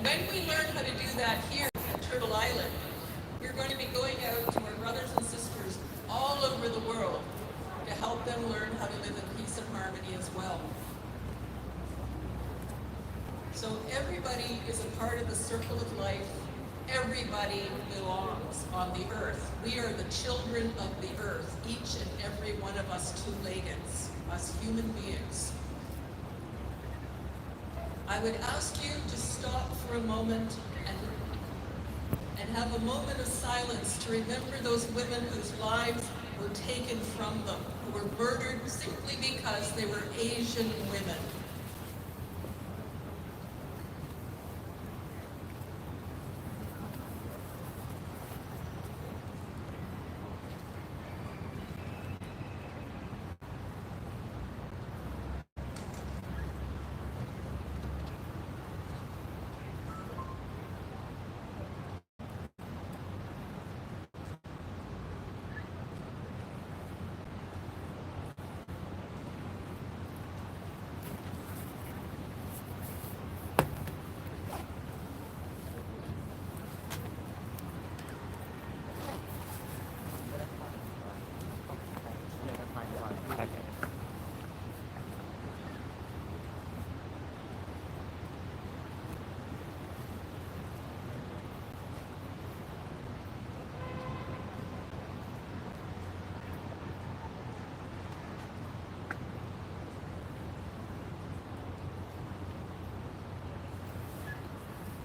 when we learn how to do that here at Turtle Island, we're going to be going out to our brothers and sisters all over the world to help them learn how to live in peace and harmony as well. So everybody is a part of the circle of life. Everybody belongs on the earth. We are the children of the earth, each and every one of us two-leggeds, us human beings. I would ask you to stop for a moment and have a moment of silence to remember those women whose lives were taken from them, who were murdered simply because they were Asian women.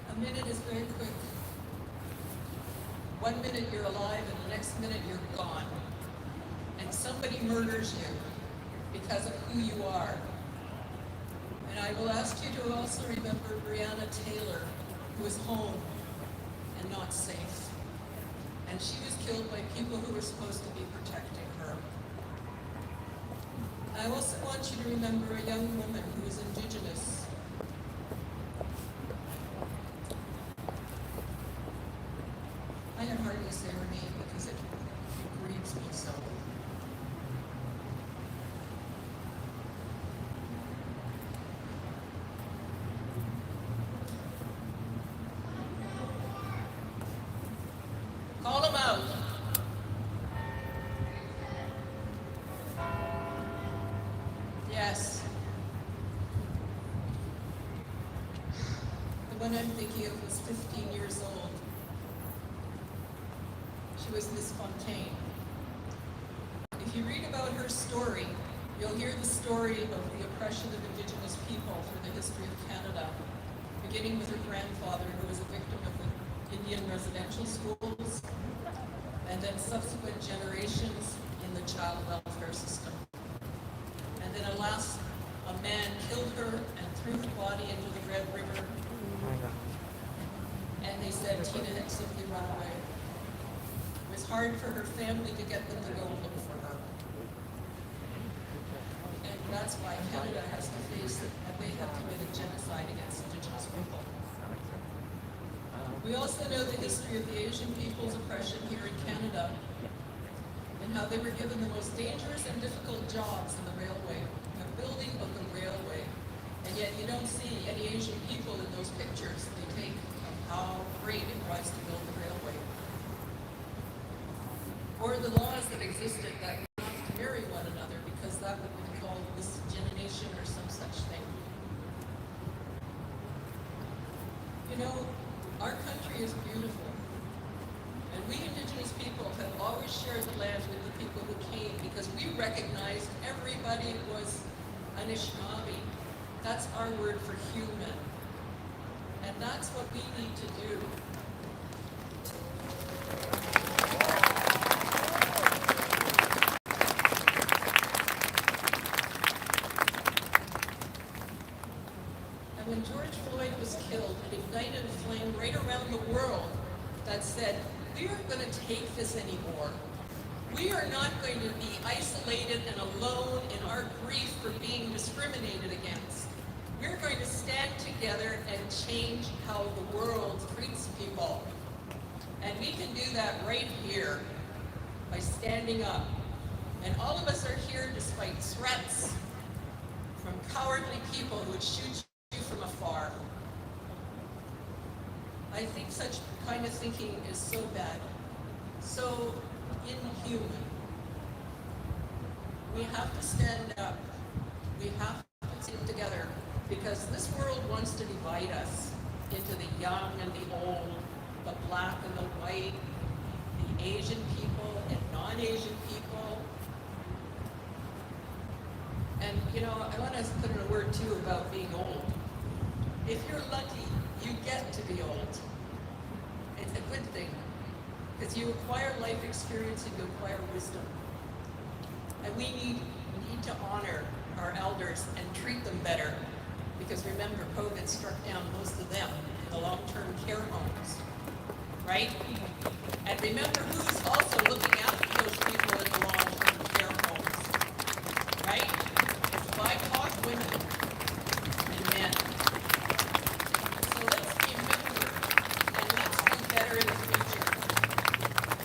A minute is very quick. 1 minute you're alive and the next minute you're gone. And somebody murders you because of who you are. And I will ask you to also remember Breonna Taylor, who was home and not safe. And she was killed by people who were supposed to be protecting her. I also want you to remember a young woman who was Indigenous. I can hardly say her name because it grieves me so. Call them out. Yes. The one I'm thinking of was 15 years old. She was Miss Fontaine. If you read about her story, you'll hear the story of the oppression of Indigenous people through the history of Canada, beginning with her grandfather, who was a victim of the Indian residential schools, and then subsequent generations in the child welfare system. And then alas, a man killed her and threw her body into the Red River, and they said Tina had simply run away. It was hard for her family to get them to go look for her. And that's why Canada has to face that they have committed genocide against Indigenous people. We also know the history of the Asian people's oppression here in Canada and how they were given the most dangerous and difficult jobs in the railway, the building of the railway. And yet you don't see any Asian people in those pictures they take of how great it was to build the railway. Or the laws that existed that were not to marry one another because that would be called miscegenation or some such thing. You know, our country is beautiful. And we Indigenous people have always shared the land with the people who came because we recognized everybody was Anishinaabe. That's our word for human. And that's what we need to do. When George Floyd was killed, it ignited a flame right around the world that said, we aren't going to take this anymore. We are not going to be isolated and alone in our grief for being discriminated against. We're going to stand together and change how the world treats people. And we can do that right here by standing up. And all of us are here despite threats from cowardly people who would shoot you from afar. I think such kind of thinking is so bad, so inhuman. We have to stand up. We have to stick together because this world wants to divide us into the young and the old, the black and the white, the Asian people and non-Asian people. And you know, I want to put in a word too about being old. If you're lucky, you get to be old. It's a good thing because you acquire life experience and you acquire wisdom. And we need to honor our elders and treat them better because remember, COVID struck down most of them in the long-term care homes, right? And remember who's also looking after those people in the long-term care homes, right? It's BIPOC women and men. So let's remember and let's do better in the future.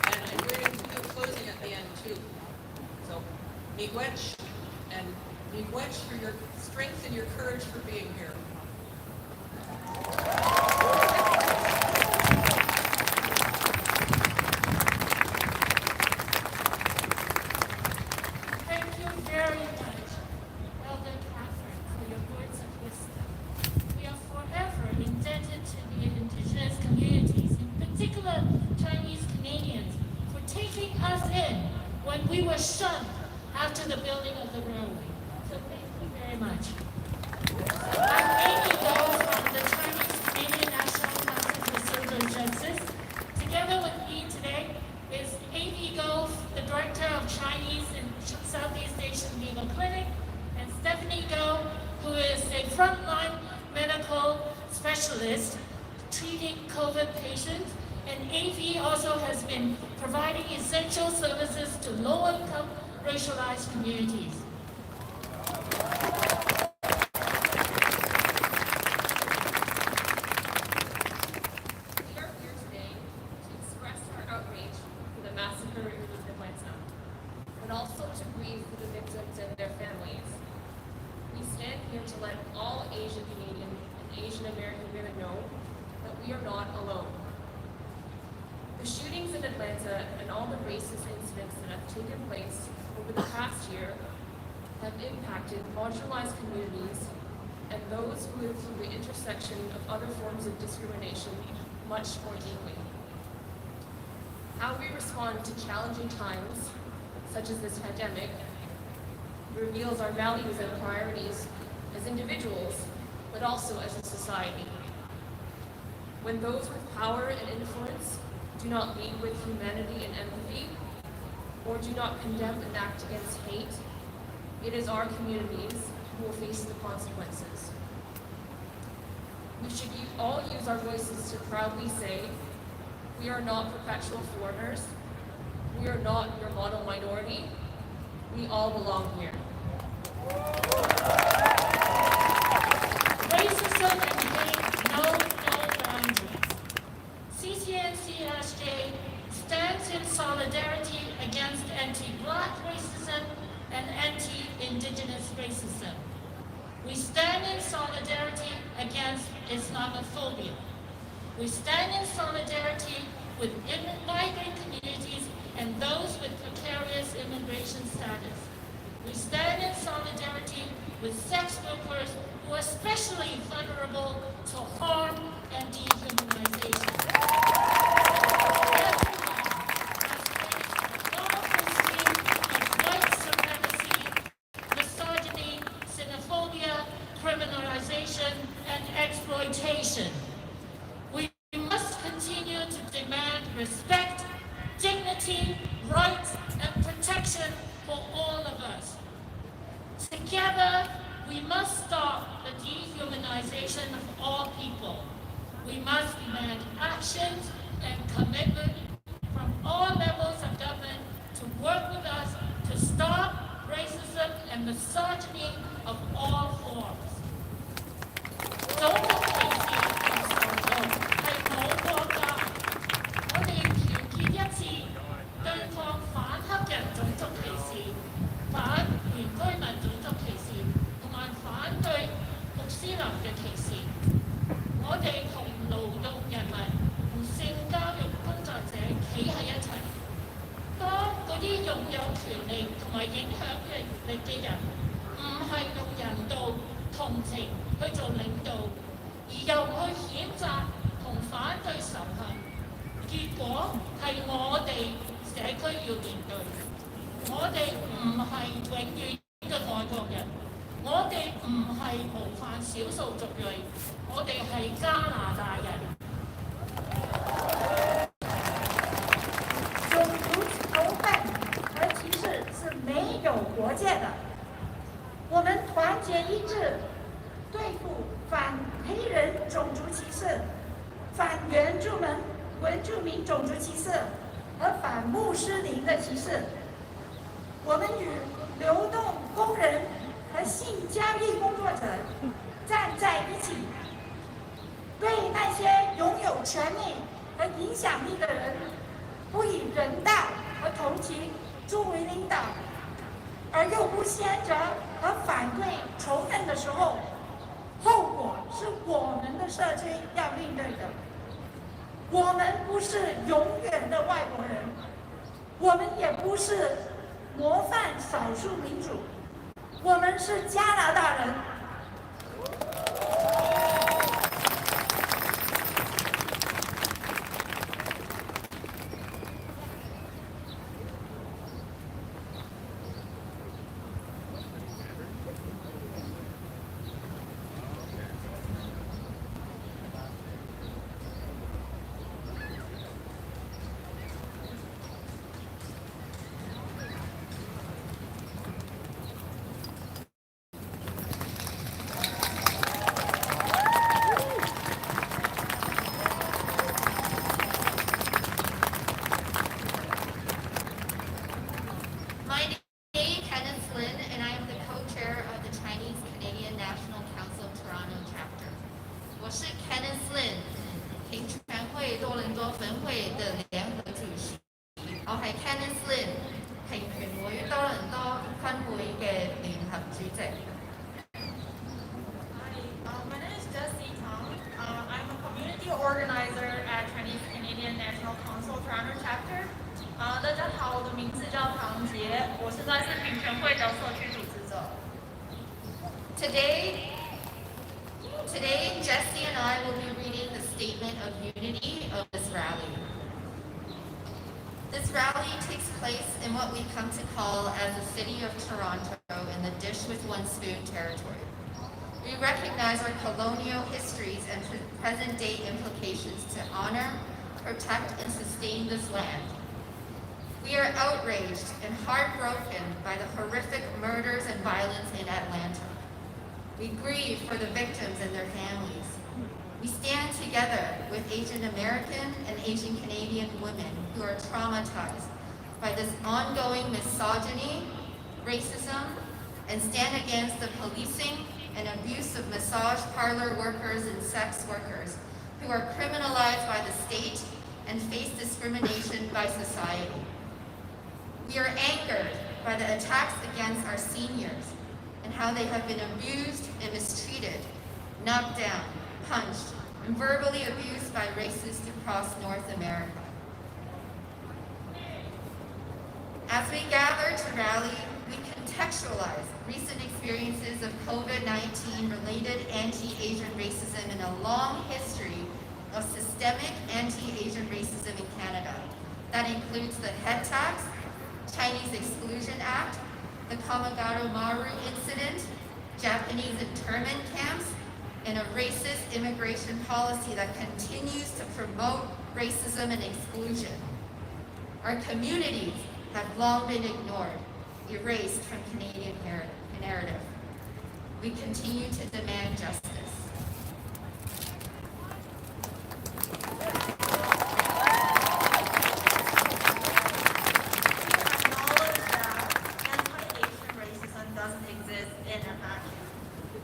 And I'm going to do closing at the end too. So, miigwech and miigwech for your strength and your courage for being here. Thank you very much, Elder Catherine, for your words of wisdom. We are forever indebted to the Indigenous communities, in particular Chinese Canadians, for taking us in when we were shunned after the building of the railway. So thank you very much. I'm Amy Goh from the Chinese Canadian National Council for Civil Justice. Together with me today is Amy Goh, the Director of Chinese and Southeast Asian Legal Clinic, and Stephanie Goh, who is a frontline medical specialist treating COVID patients. And AV also has been providing essential services to low-income racialized communities. We are here today to express our outrage for the massacre in Atlanta, but also to grieve for the victims and their families. We stand here to let all Asian Canadian and Asian American women know that we are not alone. The shootings in Atlanta and all the racist incidents that have taken place over the past year have impacted marginalized communities and those who live through the intersection of other forms of discrimination much more deeply. How we respond to challenging times, such as this pandemic, reveals our values and priorities as individuals, but also as a society. When those with power and influence do not lead with humanity and empathy, or do not condemn and act against hate, it is our communities who will face the consequences. We should all use our voices to proudly say, we are not perpetual foreigners, we are not your model minority, we all belong here. Racism and hate know no boundaries. CCNCSJ stands in solidarity against anti-Black racism and anti-Indigenous racism. We stand in solidarity against Islamophobia. We stand in solidarity with migrant communities and those with precarious immigration status. We stand in solidarity with sex workers who are especially vulnerable to harm and dehumanization. White supremacy, misogyny, xenophobia, criminalization, and exploitation. We must continue to demand respect, dignity, rights, and protection for all of us. Together, we must stop the dehumanization of all people. We must demand actions and commitment from all levels of government to work with us to stop racism and misogyny of all forms. Don't look crazy and so low. 係冇國家，我哋團結一致，對抗反黑人種族歧視、反原居民種族歧視同埋反對穆斯林嘅歧視。我哋同勞動人民力嘅人，唔係用人道同情去做領導，而又去譴責同反對仇恨，結果係我哋社區要面對。我哋唔係永遠嘅外國人，我哋唔係模範少數族裔，我哋係加拿大人。种族仇恨和歧视是没有国界的。我们团结一致，对付反黑人种族歧视、反原住民种族歧视和反穆斯林的歧视。我们与流动工人和性交易工作者站在一起，对那些拥有权力和影响力的人，不以人道和同情作为领导，而又不先着和反对仇恨的时候，后果是我们的社区要面对的。我们不是永远的外国人，我们也不是模范少数民族，我们是加拿大人。Organizer at Chinese Canadian National Council Toronto Chapter。大家好，我的名字叫唐杰，我是来自平权会的社区组织者。Today, Jesse and I will be reading the Statement of Unity of this rally. This rally takes place in what we come to call as the City of Toronto in the Dish with One Spoon territory. We recognize our colonial histories and present-day implications to honor, protect, and sustain this land. We are outraged and heartbroken by the horrific murders and violence in Atlanta. We grieve for the victims and their families. We stand together with Asian American and Asian Canadian women who are traumatized by this ongoing misogyny, racism, and stand against the policing and abuse of massage parlor workers and sex workers who are criminalized by the state and face discrimination by society. We are angered by the attacks against our seniors and how they have been abused and mistreated, knocked down, punched, and verbally abused by racists across North America. As we gather to rally, we contextualize recent experiences of COVID-19 related anti-Asian racism in a long history of systemic anti-Asian racism in Canada. That includes the head tax, Chinese Exclusion Act, the Kamagaro Maru incident, Japanese internment camps, and a racist immigration policy that continues to promote racism and exclusion. Our communities have long been ignored, erased from Canadian narrative. We continue to demand justice. Acknowledge that anti-Asian racism doesn't exist in a vacuum.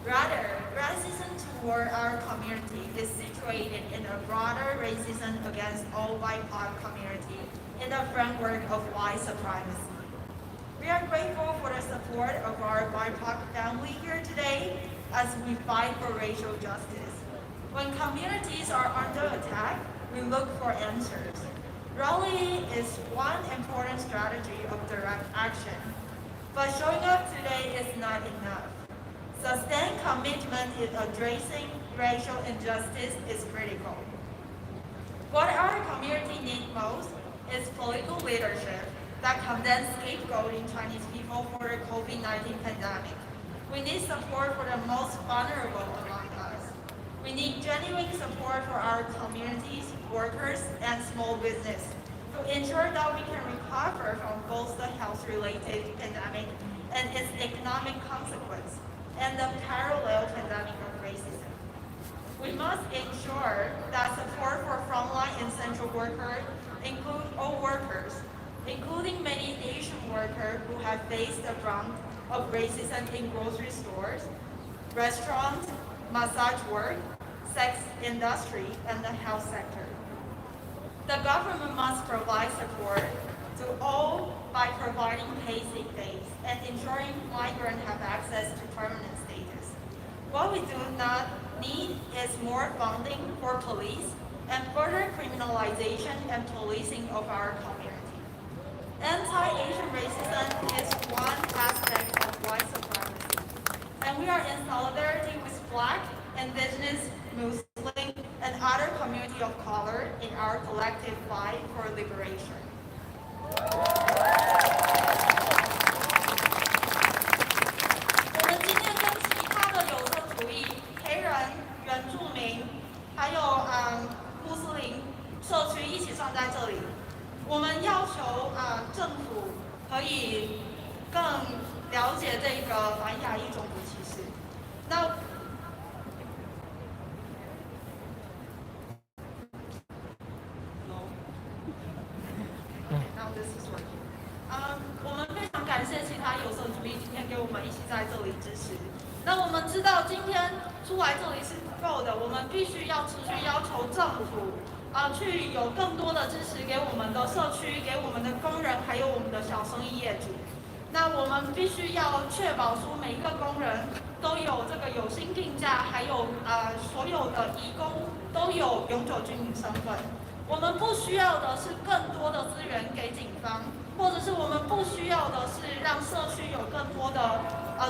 Rather, racism toward our community is situated in a broader racism against all BIPOC community in the framework of white supremacy. We are grateful for the support of our BIPOC family here today as we fight for racial justice. When communities are under attack, we look for answers. Rallying is one important strategy of direct action. But showing up today is not enough. Sustained commitment in addressing racial injustice is critical. What our community needs most is political leadership that condemns scapegoating Chinese people for the COVID-19 pandemic. We need support for the most vulnerable among us. We need genuine support for our communities, workers, and small business to ensure that we can recover from both the health-related pandemic and its economic consequence, and the parallel pandemic of racism. We must ensure that support for frontline and essential workers include all workers, including many Asian workers who have faced the brunt of racism in grocery stores, restaurants, massage work, sex industry, and the health sector. The government must provide support to all by providing paid sick days and ensuring migrants have access to permanent status. What we do not need is more funding for police and further criminalization and policing of our community. Anti-Asian racism is one aspect of white supremacy, and we are in solidarity with Black, Indigenous, Muslim, and other community of color in our collective fight for liberation. 我们今天跟其他的有色主义、黑人、原住民，还有穆斯林社区一起站在这里。我们要求政府可以更了解这个反亚裔种族歧视。那我们非常感谢其他有色主义今天给我们一起在这里支持。那我们知道今天出来这里是不够的，我们必须要持续要求政府去有更多的支持给我们的社区、给我们的工人，还有我们的小生意业主。那我们必须要确保出每一个工人都有这个有薪定价，还有所有的移工都有永久居民身份。我们不需要的是更多的资源给警方，或者是我们不需要的是让社区有更多的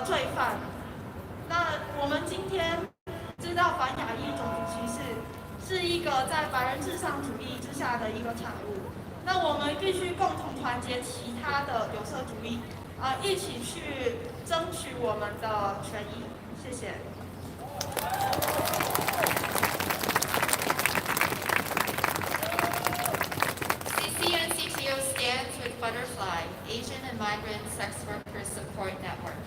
罪犯。那我们今天知道反亚裔种族歧视是一个在白人至上主义之下的一个产物，那我们必须共同团结其他的有色主义，一起去争取我们的权益。谢谢。CCNCTO stands with Butterfly, Asian and Migrant Sex Workers Support Network.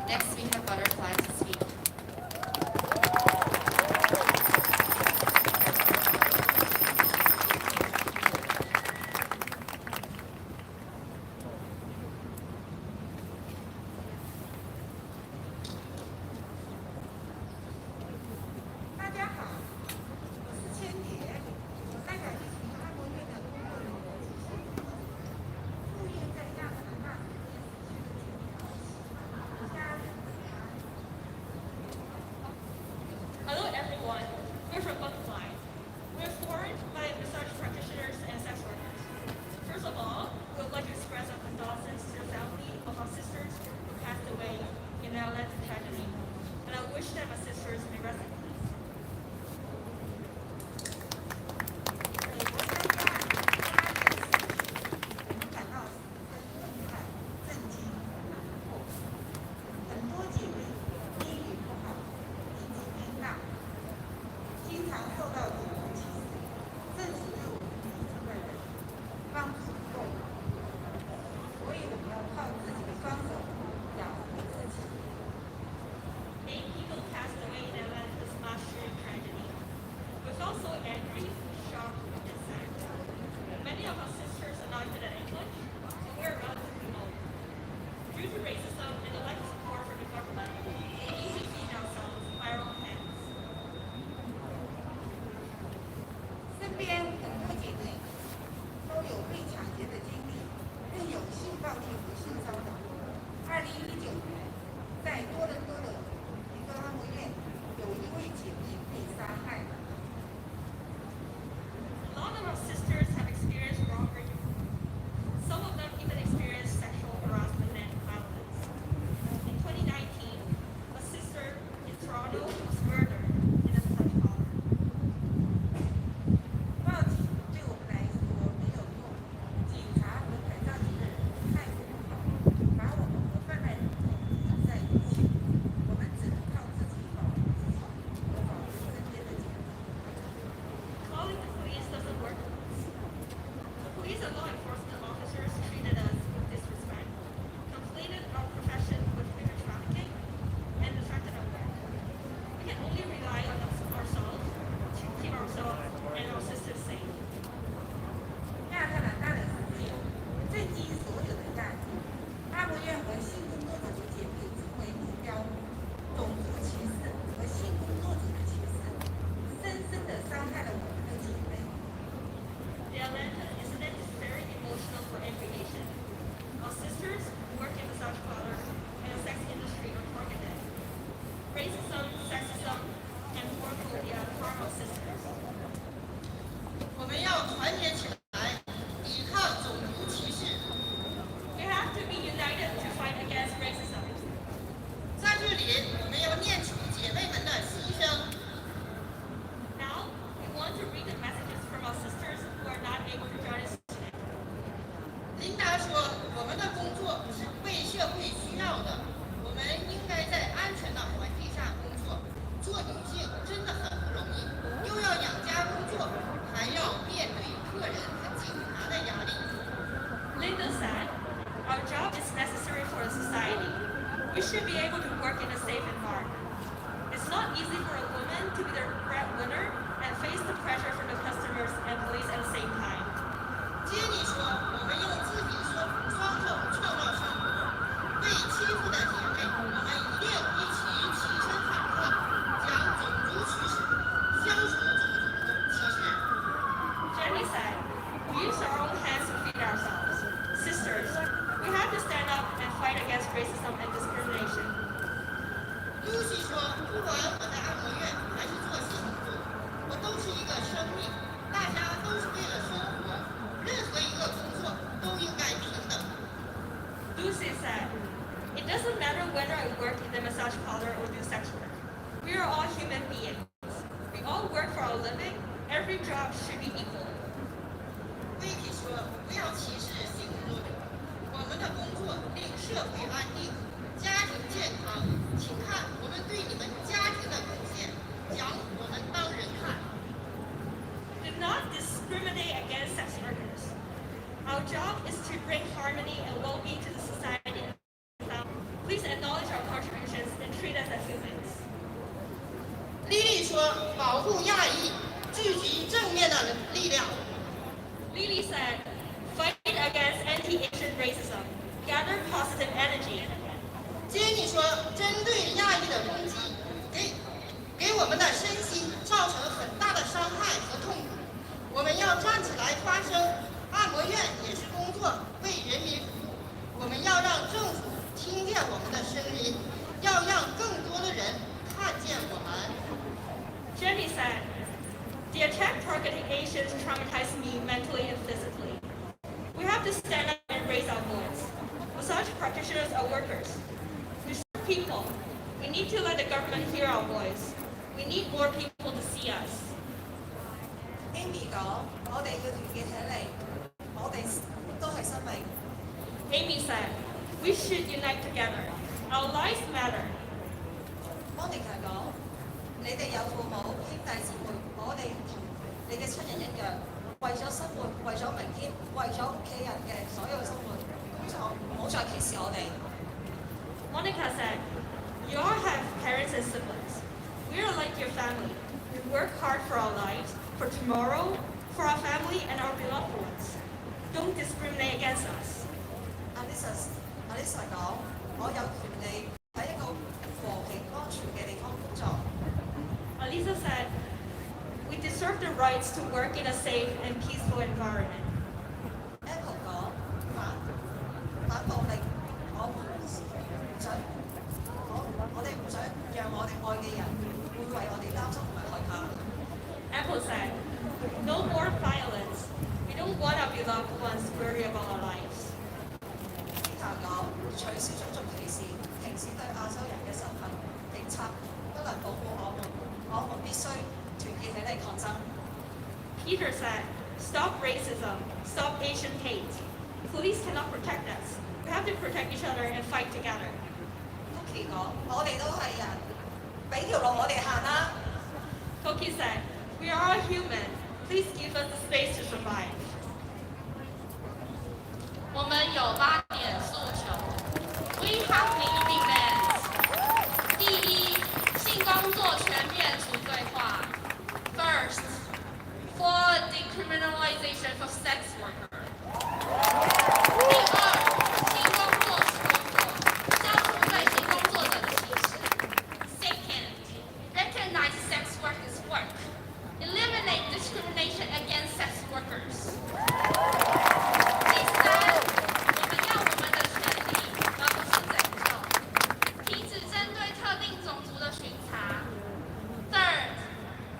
Next, we have Butterfly to speak. Hello everyone, we're from Butterfly. We're formed by research practitioners and sex workers. First of all, we would like to express our condolences to the family of our sisters who passed away in the Atlanta tragedy, and I wish that my sisters may rest in peace. 团结起来，抵抗种族歧视。We have to be united to fight against racism. 在这里，我们要念出姐妹们的心声。Now, we want to read the messages from our sisters who are not able to join us today. 琳达说：“我们的工作是为社会需要的，我们应该在安全的环境下工作。做女性真的很不容易，又要养家工作，还要面对客人和警察的压力。” Linda said, our job is necessary for a society. We should be able to work in a safe environment. It's not easy for a woman to be the breadwinner and face the pressure from the customers and police at the same time. 杰尼说：“我们用自己双手创造生活，被欺负的姐妹，我们一定一起起身反抗，讲种族歧视，消除种族歧视。” Jenny said, we use our own hands to feed ourselves. Sisters, we have to stand up and fight against racism and discrimination. 露西说：“不管我在按摩院还是做性工作，我都是一个生命，大家都是为了生活，任何一个工作都应该平等。” Lucy said, it doesn't matter whether I work in the massage parlor or do sex work. We are all human beings. We all work for our living. Every job should be equal. 威奇说：“不要歧视性工作者，我们的工作令社会安定，家庭健康。请看我们对你们家庭的贡献，讲我们当人看。” Do not discriminate against sex workers. Our job is to bring harmony and well-being to the society. Please acknowledge our contributions and treat us as humans. 莉莉说：“保护亚裔，聚集正面的力量。” Lily said, fight against anti-Asian racism. Gather positive energy. 杰尼说：“针对亚裔的攻击，给我们的身心造成很大的伤害和痛苦。我们要站起来发声。按摩院也是工作，为人民服务。我们要让政府听见我们的声音，要让更多的人看见我们。” Jenny said, the attack targeting Asians traumatized me mentally and physically. We have to stand up and raise our voice. Massage practitioners are workers. We serve people. We need to let the government hear our voice. We need more people to see us. Amy 講：我哋要團結起嚟，我哋都係生命。 Amy said, we should unite together. Our lives matter. Monica 講：你哋有父母、兄弟姊妹，我哋同你嘅親人一樣，為咗生活，為咗明天，為咗屋企人嘅所有生活，工作唔好再歧視我哋。 Monica said, you all have parents and siblings. We are like your family. We work hard for our lives, for tomorrow, for our family and our beloved ones. Don't discriminate against us. Alisa 講：我有權利喺一個和平安全嘅地方工作。 Alisa said, we deserve the rights to work in a safe and peaceful environment. Apple 講：反暴力，我哋唔想讓我哋愛嘅人會為我哋擔心同埋害怕。 Apple said, no more violence. We don't want our beloved ones to worry about our lives. Peter 講：取消種族歧視，停止對亞洲人嘅仇恨、警察不能保護我們必須團結起嚟抗爭。 Peter said, stop racism, stop Asian hate. Police cannot protect us. We have to protect each other and fight together. Cookie 講：我哋都係人，俾條路我哋行啦。 Koki said, we are all human. Please give us the space to survive. 我们有8点诉求。We have many demands. 第一，性工作全面除罪化。First, for decriminalization for sex workers. 第二，性工作是工作，消除对性工作者的歧视。Second, recognize sex work as work. Eliminate discrimination against sex workers. 第三，我们要我们的权利，而不是拯救，停止针对特定种族的巡查。Third,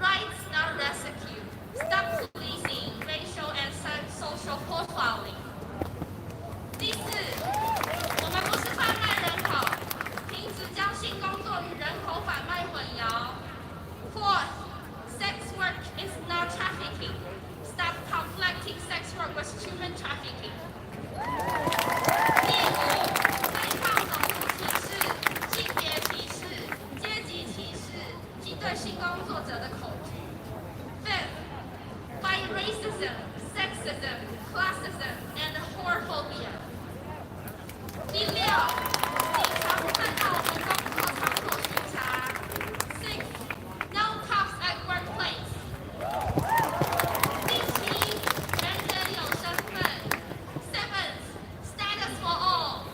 rights not rescue. Stop policing racial was human trafficking. 第五，对抗种族歧视、性别歧视、阶级歧视及对性工作者的恐惧。Fifth, by racism, sexism, classism, and whorephobia. 第六，警察不再到处工作场所巡查。Sixth, no cops at workplace. 第七，人人有身份。Seventh, status for all.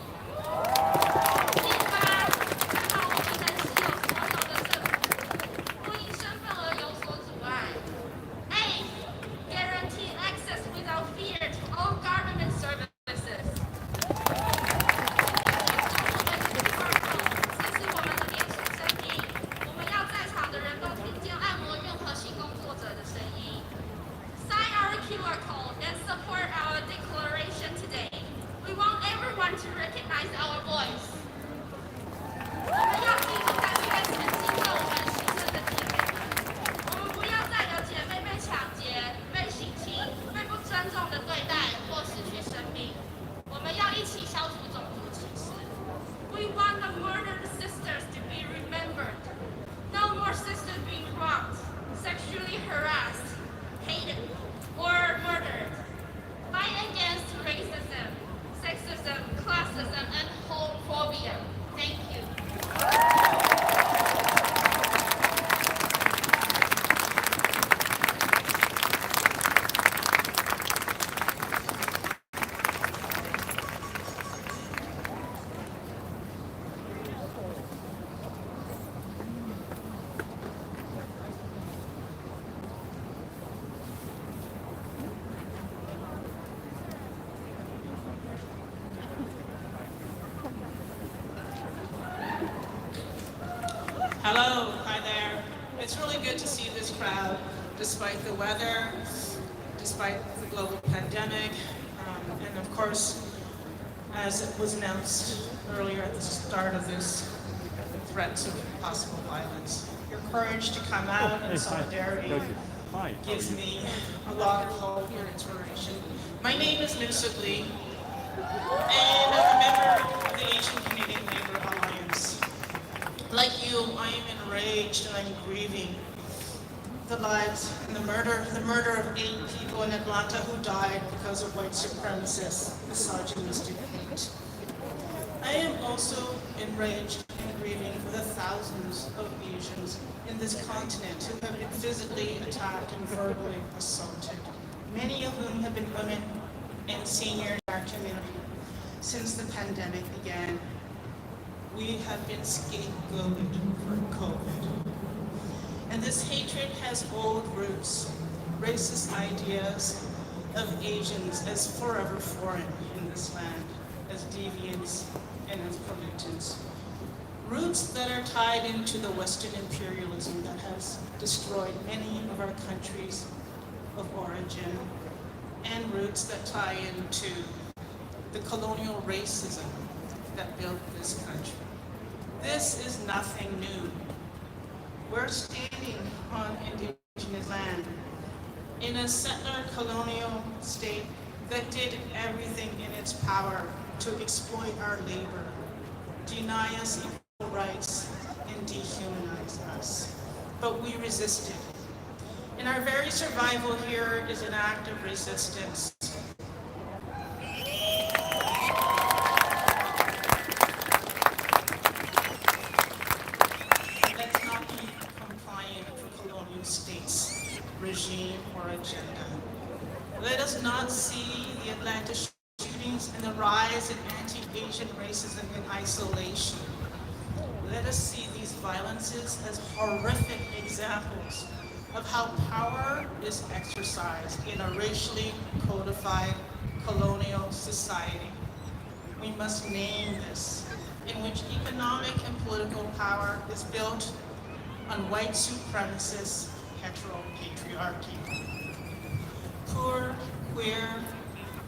第八，确保我们能持有所有的政府，不因身份而有所阻碍。Eighth, guarantee access without fear to all government services. 这是我们的连署声明，我们要在场的人都听见按摩任何性工作者的声音。Sign our QR code and support our declaration today. We want everyone to recognize our voice. 我们要记住在这边曾经为我们牺牲的姐妹们，我们不要再有姐妹被抢劫、被性侵、被不尊重的对待或失去生命。我们要一起消除种族歧视。We want the murdered sisters to be remembered. No more sisters being robbed, sexually harassed, hated, or murdered. Fight against racism, sexism, classism, and homophobia. Thank you. Hello, hi there. It's really good to see this crowd, despite the weather, despite the global pandemic, and of course, as it was announced earlier at the start of this, threats of possible violence. Your courage to come out in solidarity gives me a lot of hope and inspiration. My name is Nusut Lee, and I'm a member of the Asian Canadian Labour Alliance. Like you, I am enraged and I'm grieving the lives and the murder of 8 people in Atlanta who died because of white supremacist, misogynistic hate. I am also enraged and grieving for the thousands of Asians in this continent who have been physically attacked and verbally assaulted, many of whom have been women and seniors in our community since the pandemic began. We have been scapegoated for COVID. And this hatred has old roots, racist ideas of Asians as forever foreign in this land, as deviants and as pollutants. Roots that are tied into the Western imperialism that has destroyed many of our countries of origin, and roots that tie into the colonial racism that built this country. This is nothing new. We're standing on indigenous land in a settler colonial state that did everything in its power to exploit our labor, deny us equal rights, and dehumanize us. But we resisted. And our very survival here is an act of resistance. Let's not be compliant with colonial states, regime, or agenda. Let us not see the Atlanta shootings and the rise in anti-Asian racism in isolation. Let us see these violences as horrific examples of how power is exercised in a racially codified colonial society. We must name this, in which economic and political power is built on white supremacist heteropatriarchy. Poor, queer,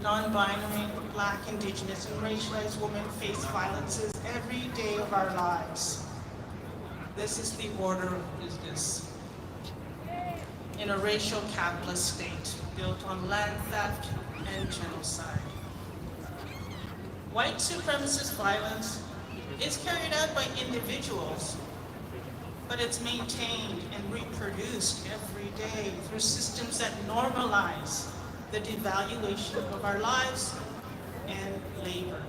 non-binary, Black, Indigenous, and racialized women face violences every day of our lives. This is the order of business. in a racial capitalist state built on land theft and genocide. White supremacist violence is carried out by individuals, but it's maintained and reproduced every day through systems that normalize the devaluation of our lives and labor.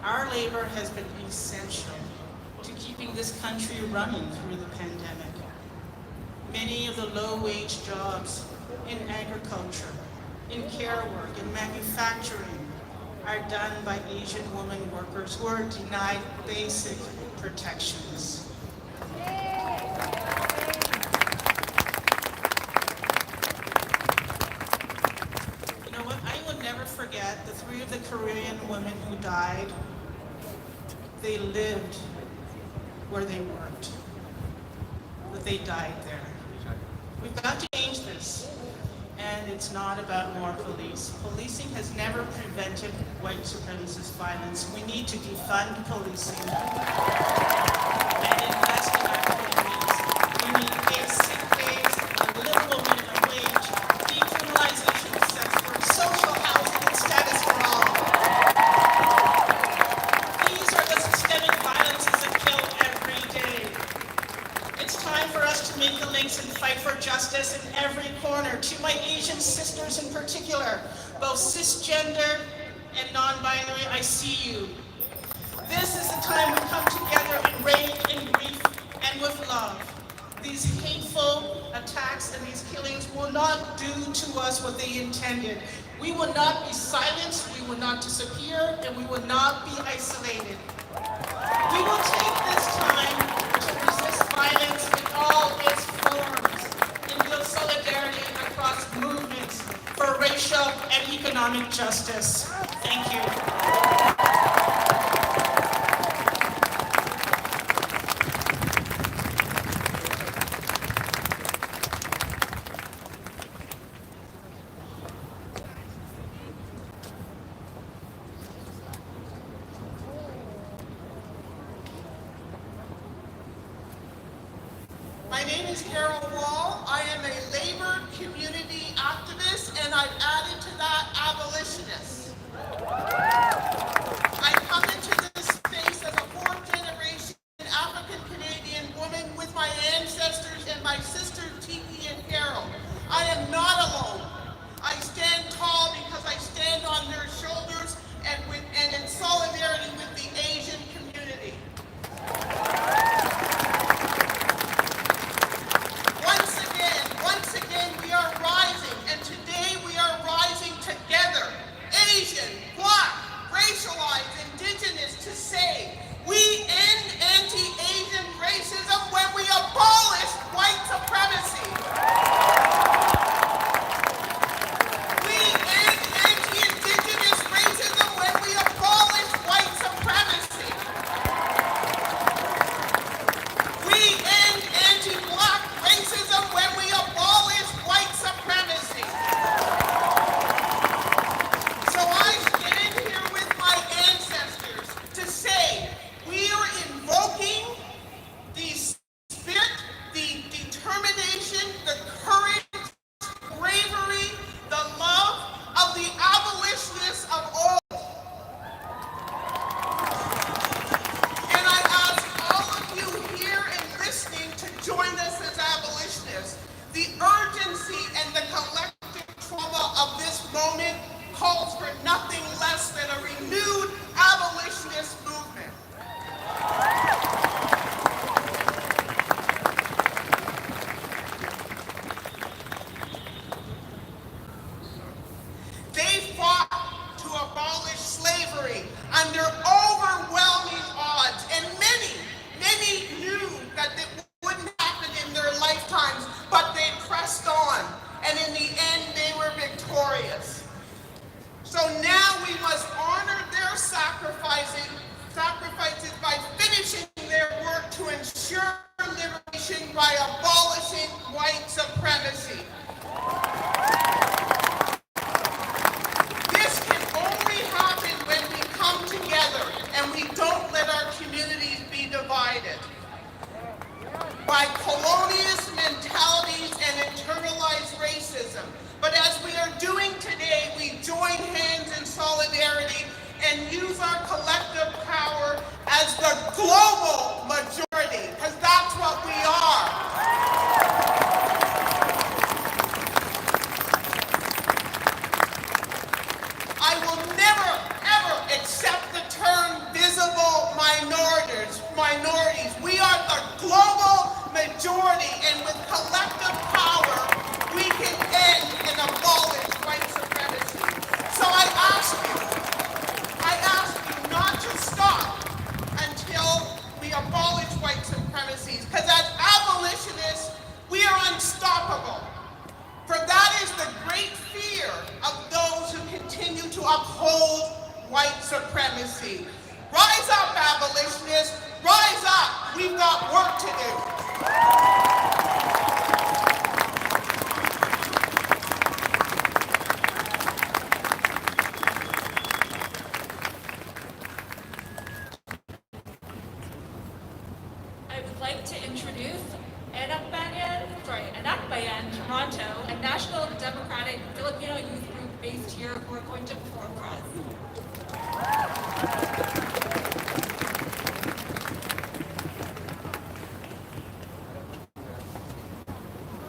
Our labor has been essential to keeping this country running through the pandemic. Many of the low-wage jobs in agriculture, in care work, in manufacturing are done by Asian women workers who are denied basic protections. You know what? I will never forget the 3 of the Korean women who died. They lived where they worked, but they died there. We've got to change this, and it's not about more police. Policing has never prevented white supremacist violence. We need to defund policing and invest in our communities. We need basic pays, a livable minimum wage, decriminalization of sex work, social housing, and status for all. These are the systemic violences that kill every day. It's time for us to make the links and fight for justice in every corner. To my Asian sisters in particular, both cisgender and non-binary, I see you. This is the time we come together in rage and grief and with love. These hateful attacks and these killings will not do to us what they intended. We will not be silenced, we will not disappear, and we will not be isolated. We will take this time to resist violence in all its forms and build solidarity across movements for racial and economic justice. Thank you. My name is Carol Wall. I am a labor community activist, and I've added to that abolitionist. I come into this space as a 4th-generation African-Canadian woman with my ancestors and my sisters Tiki and Carol. I am not alone. I stand tall because I stand on their shoulders and in solidarity with the Asian community. Once use our collective power as the global majority, because that's what we are. I will never, ever accept the term visible minorities. We are the global majority, and with collective power, we can end and abolish white supremacy. So I ask you not to stop until we abolish white supremacy, because as abolitionists, we are unstoppable. For that is the great fear of those who continue to uphold white supremacy. Rise up, abolitionists, rise up. We've got work to do. I would like to introduce Anak Bayan Toronto, a national democratic Filipino youth group based here who are going to perform for us.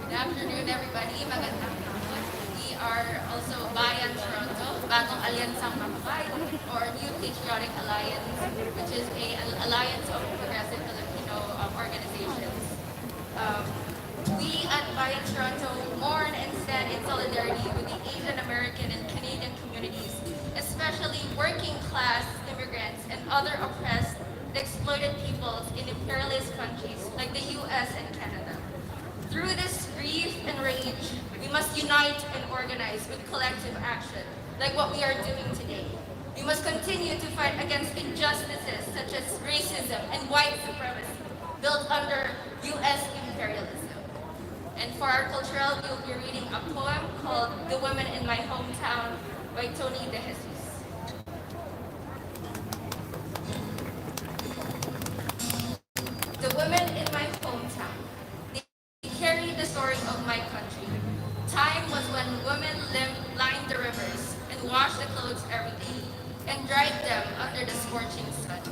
Good afternoon, everybody. Magandang hapon. We are also Bayan Toronto, Bagong Alyansang Makabayan, or New Patriotic Alliance, which is an alliance of progressive Filipino organizations. We at Bayan Toronto mourn and stand in solidarity with the Asian American and Canadian communities, especially working class immigrants and other oppressed and exploited peoples in imperialist countries like the US and Canada. Through this grief and rage, we must unite and organize with collective action, like what we are doing today. We must continue to fight against injustices such as racism and white supremacy built under US imperialism. And for our cultural, we'll be reading a poem called The Women in My Hometown by Tony De Jesus. The women in my hometown, they carry the story of my country. Time was when women lined the rivers and washed the clothes every day and dried them under the scorching sun.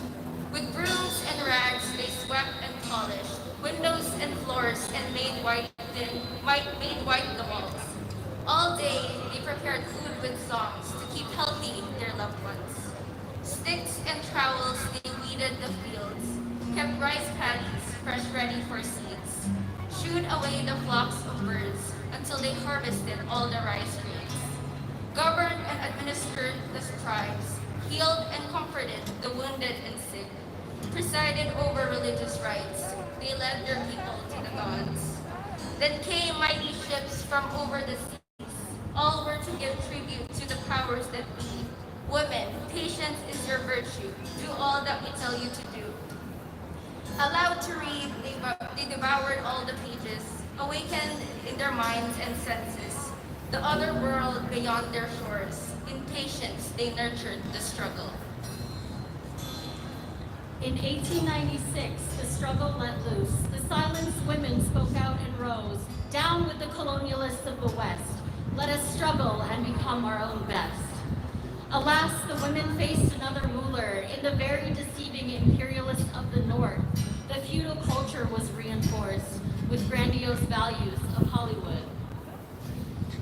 With brooms and rags, they swept and polished windows and floors and made white the walls. All day, they prepared food with songs to keep healthy their loved ones. Sticks and trowels, they weeded the fields, kept rice paddies fresh ready for seeds, shooed away the flocks of birds until they harvested all the rice grains, governed and administered the tribes, healed and comforted the wounded and sick, presided over religious rites. They led their people to the gods. Then came mighty ships from over the seas. All were to give tribute to the powers that be. Women, patience is your virtue. Do all that we tell you to do. Allowed to read, they devoured all the pages, awakened in their minds and senses the other world beyond their shores. In patience, they nurtured the struggle. In 1896, the struggle let loose. The silenced women spoke out and rose. Down with the colonialists of the West. Let us struggle and become our own best. Alas, the women faced another ruler in the very deceiving imperialists of the North. The feudal culture was reinforced with grandiose values of Hollywood.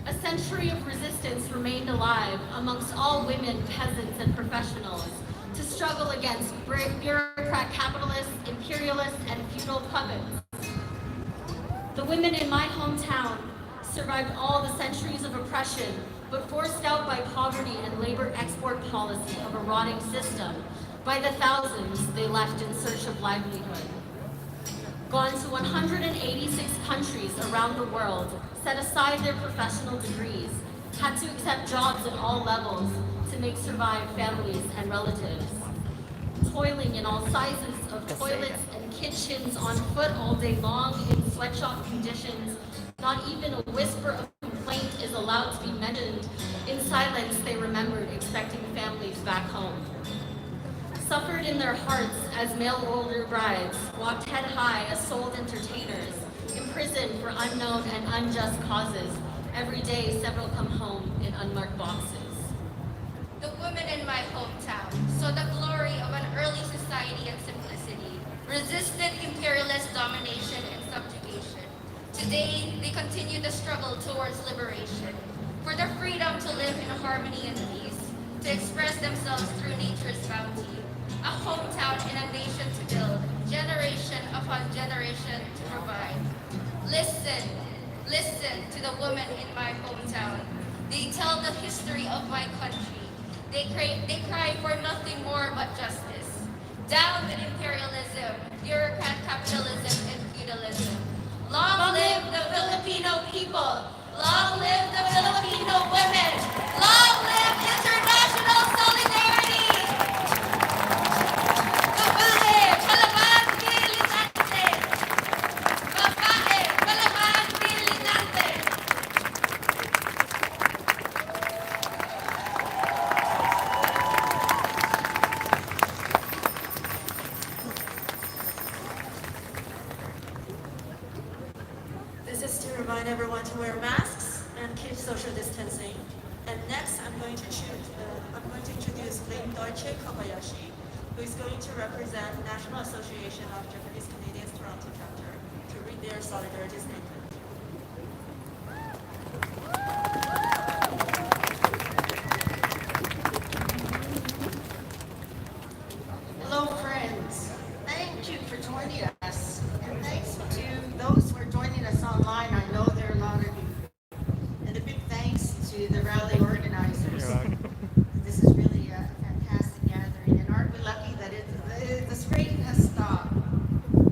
A century of resistance remained alive amongst all women, peasants, and professionals to struggle against bureaucrat capitalists, imperialists, and feudal puppets. The women in my hometown survived all the centuries of oppression, but forced out by poverty and labor export policy of a rotting system. By the thousands, they left in search of livelihood. Gone to 186 countries around the world, set aside their professional degrees, had to accept jobs at all levels to make survive families and relatives. Toiling in all sizes of toilets and kitchens, on foot all day long in sweatshop conditions. Not even a whisper of complaint is allowed to be mentioned. In silence, they remembered expecting families back home. Suffered in their hearts as mail-order brides, walked head high as sold entertainers, imprisoned for unknown and unjust causes. Every day, several come home in unmarked boxes. The women in my hometown saw the glory of an early society and simplicity, resisted imperialist domination and subjugation. Today, they continue the struggle towards liberation, for their freedom to live in harmony and peace, to express themselves through nature's bounty, a hometown and a nation to build, generation upon generation to provide. Listen, listen to the women in my hometown. They tell the history of my country. They cry for nothing more but justice. Down with imperialism, bureaucrat capitalism, and feudalism. Long live the Filipino people! Long live the Filipino women! Long live international solidarity! Babae, palaban, militante! Babae, palaban, militante! This is to remind everyone to wear masks and keep social distancing. And next, I'm going to introduce Lynn Deutsche Kobayashi, who is going to represent National Association of Japanese Canadians Toronto Chapter to read their solidarity statement. Hello, friends. Thank you for joining us. And thanks to those who are joining us online. I know there are a lot of you. And a big thanks to the rally organizers. This is really a fantastic gathering. And aren't we lucky that the spraying has stopped?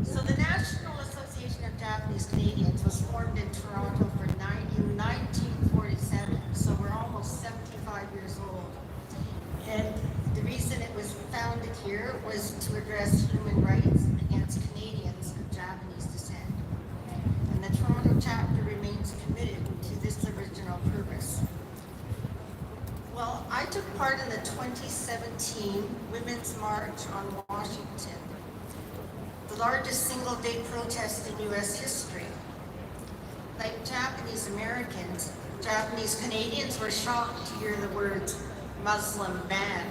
So the National Association of Japanese Canadians was formed in Toronto in 1947. So we're almost 75 years old. And the reason it was founded here was to address human rights against Canadians of Japanese descent. And the Toronto chapter remains committed to this original purpose. Well, I took part in the 2017 Women's March on Washington, the largest single-day protest in U.S. history. Like Japanese Americans, Japanese Canadians were shocked to hear the words Muslim ban.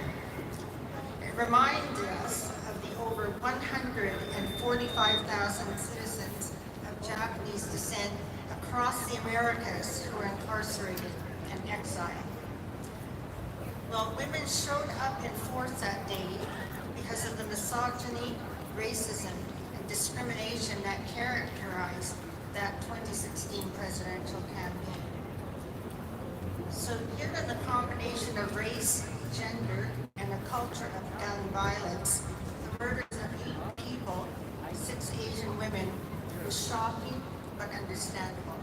It reminded us of the over 145,000 citizens of Japanese descent across the Americas who were incarcerated and exiled. Well, women showed up in force that day because of the misogyny, racism, and discrimination that characterized that 2016 presidential campaign. So given the combination of race, gender, and a culture of gun violence, the murders of 8 people, 6 Asian women, was shocking but understandable.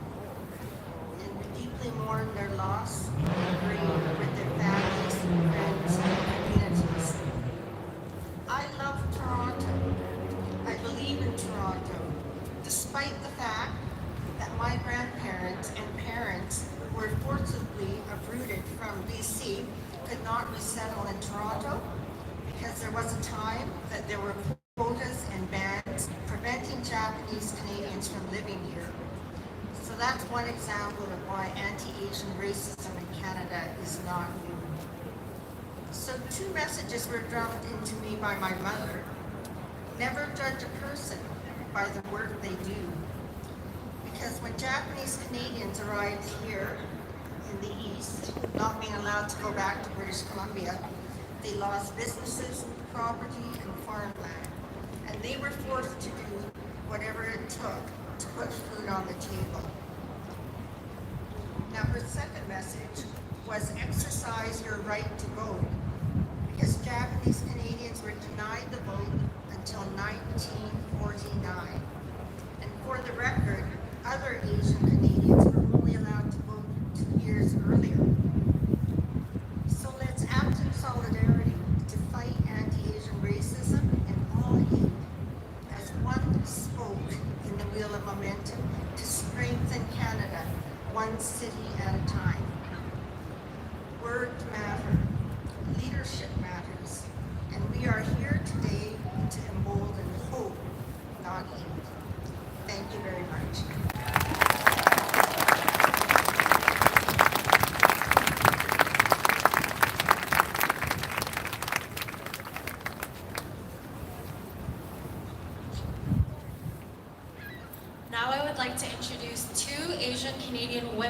And we deeply mourn their loss and grieve with their families, friends, and communities. I love Toronto. I believe in Toronto, despite the fact that my grandparents and parents who were forcibly uprooted from BC could not resettle in Toronto because there was a time that there were quotas and bans preventing Japanese Canadians from living here. So that's one example of why anti-Asian racism in Canada is not new. So 2 messages were drummed into me by my mother. Never judge a person by the work they do. Because when Japanese Canadians arrived here in the East, not being allowed to go back to British Columbia, they lost businesses, property, and farmland. And they were forced to do whatever it took to put food on the table. Now, her second message was exercise your right to vote, because Japanese Canadians were denied the vote until 1949. And for the record, other Asian Canadians were only allowed to vote 2 years earlier. So let's act in solidarity to fight anti-Asian racism and all hate as one spoke in the wheel of momentum to strengthen Canada, one city at a time. Words matter, leadership matters, and we are here today to embolden hope, not hate. Thank you very much.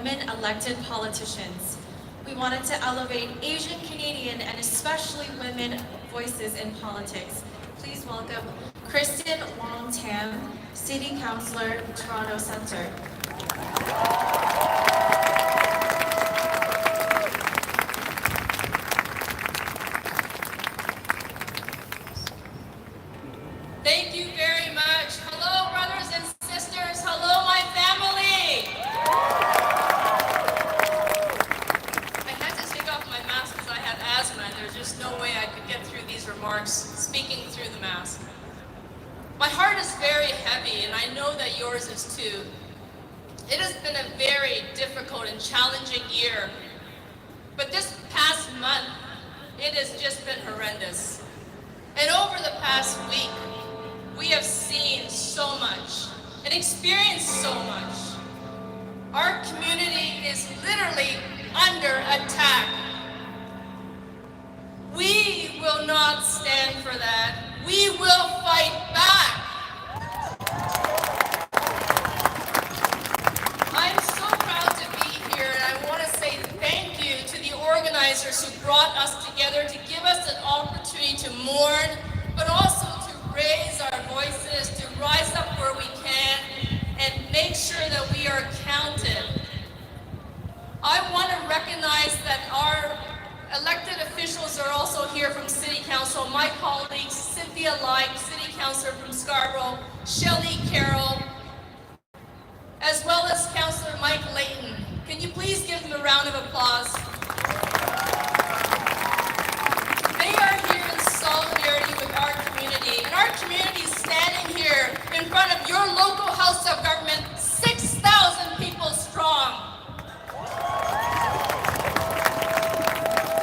women elected politicians. We wanted to elevate Asian Canadian and especially women voices in politics. Please welcome Kristen Wong Tam, City Councillor, Toronto Centre. Thank you very much. Hello, brothers and sisters. Hello, my family. I had to take off my mask because I have asthma and there's just no way I could get through these remarks speaking through the mask. My heart is very heavy and I know that yours is too. It has been a very difficult and challenging year, but this past month, it has just been horrendous. And over the past week, we have seen so much and experienced so much. Our community is literally under attack. We will not stand for that. We will fight back. I'm so proud to be here, and I want to say thank you to the organizers who brought us together to give us an opportunity to mourn, but also to raise our voices, to rise up where we can, and make sure that we are counted. I want to recognize that our elected officials are also here from City Council. My colleagues, Cynthia Lyke, City Councillor from Scarborough, Shelley Carroll, as well as Councillor Mike Layton. Can you please give them a round of applause? They are here in solidarity with our community, and our community is standing here in front of your local House of Government, 6,000 people strong.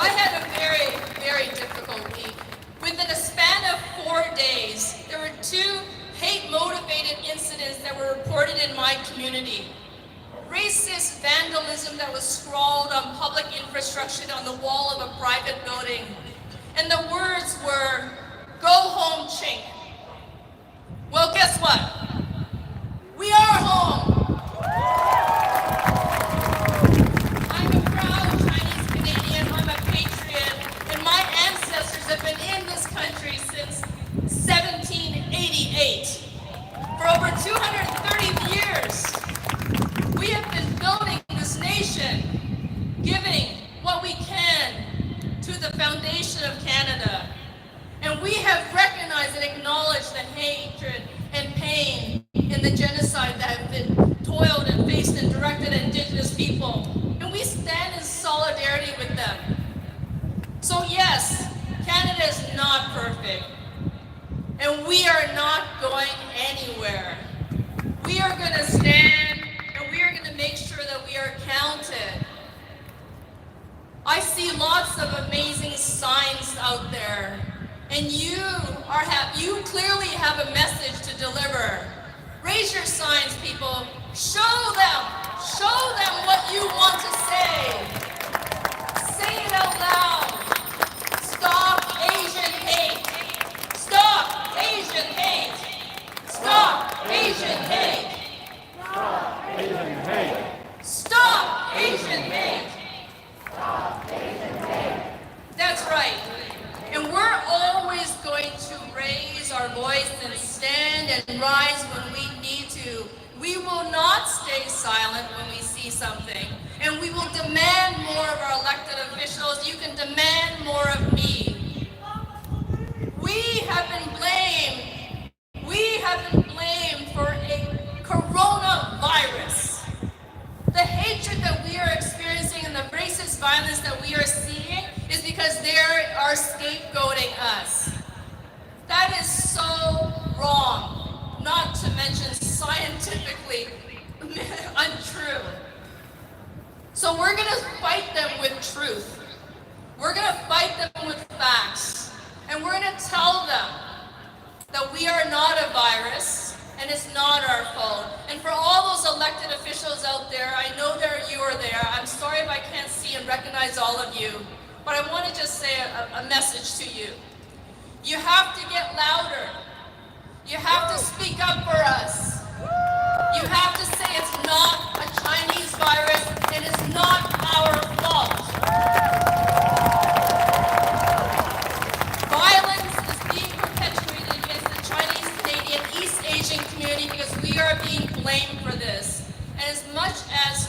I had a very, very difficult week. Within a span of 4 days, there were 2 hate-motivated incidents that were reported in my community. Racist vandalism that was scrawled on public infrastructure on the wall of a private building. And the words were, "Go home, chink." Well, guess what? We are home. I'm a proud Chinese Canadian. I'm a patriot. And my ancestors have been in this country since 1788. For over 230 years, we have been building this nation, giving what we can to the foundation of Canada. And we have recognized and acknowledged the hatred and pain and the genocide that have been toiled and faced and directed at Indigenous people. And we stand in solidarity with them. So yes, Canada is not perfect. And we are not going anywhere. We are going to stand and we are going to make sure that we are counted. I see lots of amazing signs out there, and you clearly have a message to deliver. Raise your signs, people. Show them what you want to say. Say it out loud. Stop Asian hate. Stop Asian hate. Stop Asian hate. Stop Asian hate. Stop Asian hate. That's right. And we're always going to raise our voice and stand and rise when we need to. We will not stay silent when we see something. And we will demand more of our elected officials. You can demand more of me. We have been blamed for a coronavirus. The hatred that we are experiencing and the racist violence that we are seeing is because they are scapegoating us. That is so wrong, not to mention scientifically untrue. So we're going to fight them with truth. We're going to fight them with facts. And we're going to tell them that we are not a virus and it's not our fault. And for all those elected officials out there, I know that you are there. I'm sorry if I can't see and recognize all of you, but I want to just say a message to you. You have to get louder. You have to speak up for us. You have to say it's not a Chinese virus, and it's not our fault. Violence is being perpetuated against the Chinese Canadian East Asian community because we are being blamed for this. And as much as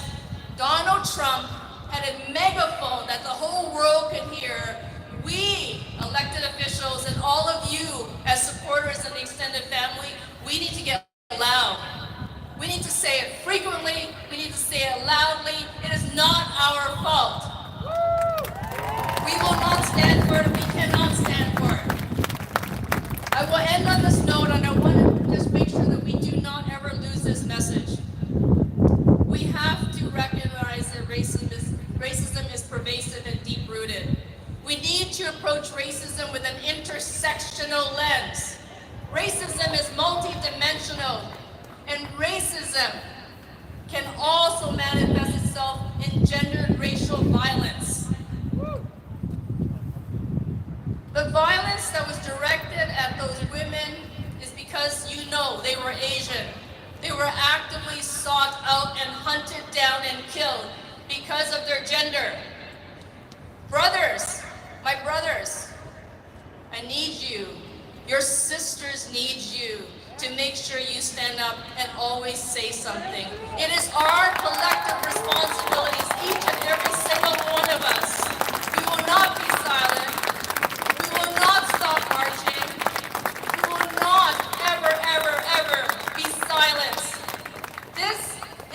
Donald Trump had a megaphone that the whole world could hear, we, elected officials, and all of you as supporters and the extended family, we need to get loud. We need to say it frequently, we need to say it loudly. It is not our fault. We will not stand for it, we cannot stand for it. I will end on this note, and I want to just make sure that we do not ever lose this message. We have to recognize that racism is pervasive and deep-rooted. We need to approach racism with an intersectional lens. Racism is multidimensional, and racism can also manifest itself in gendered racial violence. The violence that was directed at those women is because you know they were Asian. They were actively sought out and hunted down and killed because of their gender. Brothers, my brothers, I need you. Your sisters need you to make sure you stand up and always say something. It is our collective responsibilities, each and every single one of us. We will not be silent. We will not stop marching. We will not ever, ever, ever be silenced. This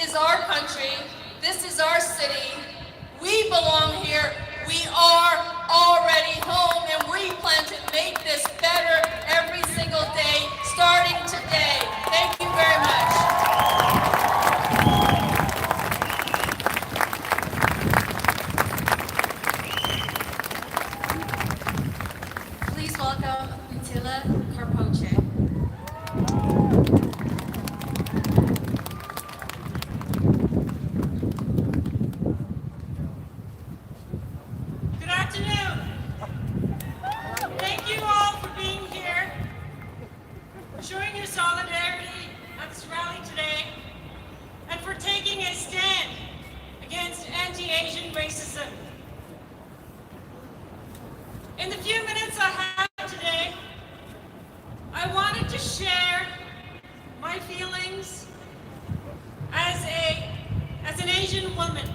is our country. This is our city. We belong here. We are already home, and we plan to make this better every single day, starting today. Thank you very much. Please welcome Utila Karpoche. Good afternoon. Thank you all for being here, for showing your solidarity at this rally today, and for taking a stand against anti-Asian racism. In the few minutes I have today, I wanted to share my feelings as an Asian woman